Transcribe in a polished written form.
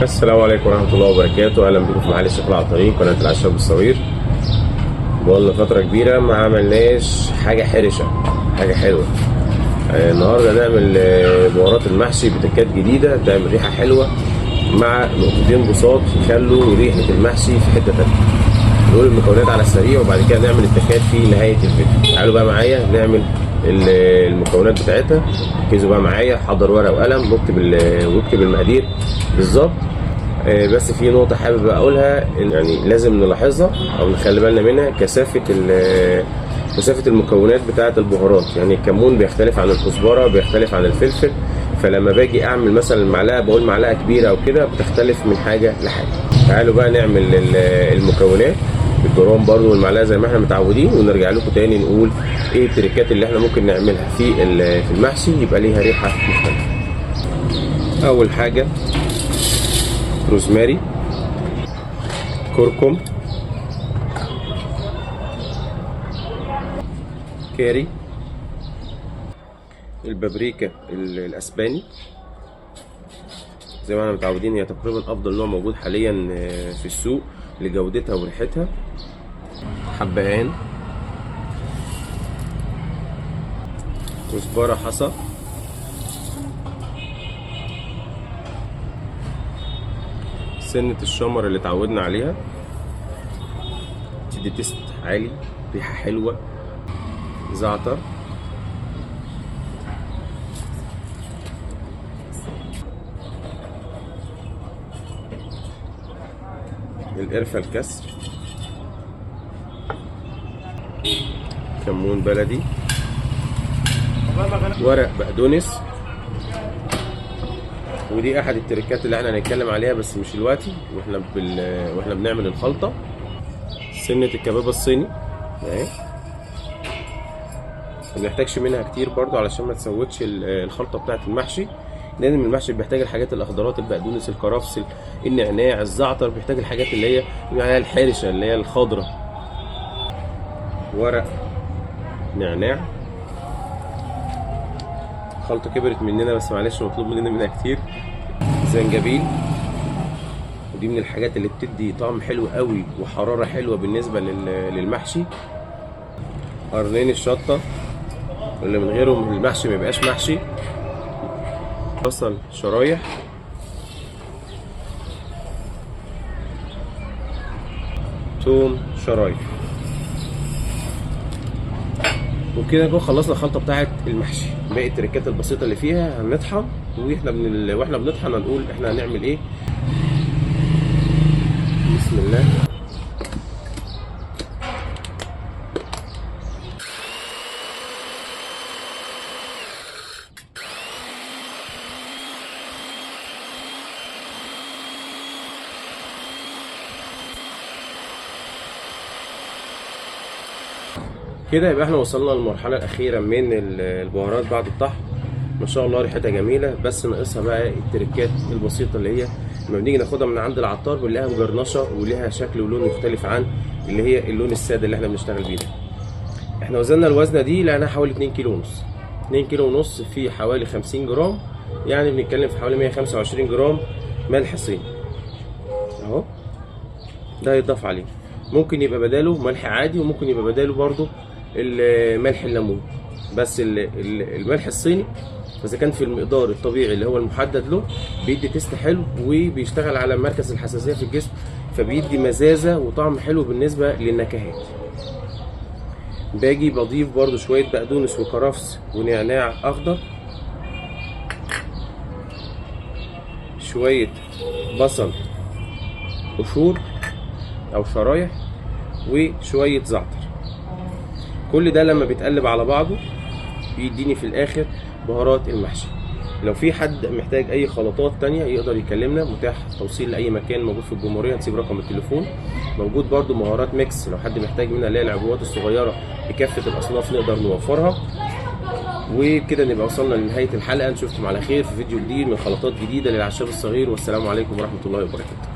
السلام عليكم ورحمة الله وبركاته. أهلا بكم في محل الشيخ العطارين، قناة العشاب الصغير. بقالنا فترة كبيرة ما عملناش حاجة حرشة، حاجة حلوة. النهاردة نعمل بهارات المحشي بتكات جديدة تعمل ريحة حلوة مع نقطتين بساط يخلوا ريحة المحشي في حتة تانية. نقول المكونات على السريع وبعد كده نعمل التكات في نهاية الفيديو. تعالوا بقى معايا نعمل المكونات بتاعتها. ركزوا بقى معايا، حضر ورقة وقلم واكتب المقادير بالظبط. بس في نقطة حابب أقولها، يعني لازم نلاحظها أو نخلي بالنا منها، كثافة المكونات بتاعة البهارات. يعني الكمون بيختلف عن الكزبرة، بيختلف عن الفلفل، فلما باجي أعمل مثلا معلقة بقول معلقة كبيرة أو كده، بتختلف من حاجة لحاجة. تعالوا بقى نعمل المكونات بالجرام برضو والمعلقة زي ما احنا متعودين، ونرجع لكم تاني نقول ايه التريكات اللي احنا ممكن نعملها في المحشي يبقى ليها ريحة مختلفة. أول حاجة روزماري، كركم، كاري، البابريكا الاسباني زي ما احنا متعودين، هي تقريبا افضل نوع موجود حاليا في السوق لجودتها وريحتها. حبهان، كزبره حصى، سنة الشمر اللي اتعودنا عليها تدي تيست عالي، ريحة حلوة، زعتر، القرفة الكسر، كمون بلدي، ورق بقدونس، ودي احد التركات اللي احنا هنتكلم عليها بس مش دلوقتي، واحنا بنعمل الخلطه. سنه الكباب الصيني اهي، ما بنحتاجش منها كتير برضو علشان ما تسودش الخلطه بتاعه المحشي، لان المحشي بيحتاج الحاجات الاخضرات، البقدونس، الكرفس، النعناع، الزعتر، بيحتاج الحاجات اللي هي الحرشه اللي هي الخضره. ورق نعناع، الخلطه كبرت مننا بس معلش مطلوب مننا كتير. زنجبيل، ودي من الحاجات اللي بتدي طعم حلو قوي وحراره حلوه بالنسبه للمحشي. قرنين الشطه اللي من غيرهم المحشي ما يبقاش محشي. بصل شرايح، توم شرايح. وبكده نكون خلصنا الخلطه بتاعت المحشي. باقي التركات البسيطه اللي فيها هنطحن، واحنا بنطحن هنقول احنا هنعمل ايه. بسم الله. كده يبقى احنا وصلنا للمرحله الاخيره من البهارات بعد الطحن. ما شاء الله ريحتها جميله، بس ناقصها بقى التركات البسيطه اللي هي لما بنيجي ناخدها من عند العطار بنلاقيها مجرنشه وليها شكل ولون مختلف عن اللي هي اللون الساده اللي احنا بنشتغل بيه ده. احنا وزننا الوزنه دي لقيناها حوالي 2 كيلو ونص. 2 كيلو ونص في حوالي 50 جرام، يعني بنتكلم في حوالي 125 جرام ملح صيني اهو. ده هيتضاف عليه، ممكن يبقى بداله ملح عادي، وممكن يبقى بداله برضو الملح الليمون. بس الملح الصيني اذا كان في المقدار الطبيعي اللي هو المحدد له بيدي تيست حلو، وبيشتغل على مركز الحساسيه في الجسم، فبيدي مزازه وطعم حلو بالنسبه للنكهات. باجي بضيف برضو شويه بقدونس وكرفس ونعناع اخضر، شويه بصل قشور او شرايح، وشويه زعتر. كل ده لما بيتقلب على بعضه بيديني في الاخر بهارات المحشي. لو في حد محتاج اي خلطات تانية يقدر يكلمنا، متاح توصيل لاي مكان موجود في الجمهوريه، هنسيب رقم التليفون. موجود برضو مهارات ميكس لو حد محتاج منها اللي هي العبوات الصغيره بكافه الاصناف نقدر نوفرها. وبكده نبقى وصلنا لنهايه الحلقه. نشوفكم على خير في فيديو جديد من خلطات جديده للعشاب الصغير، والسلام عليكم ورحمه الله وبركاته.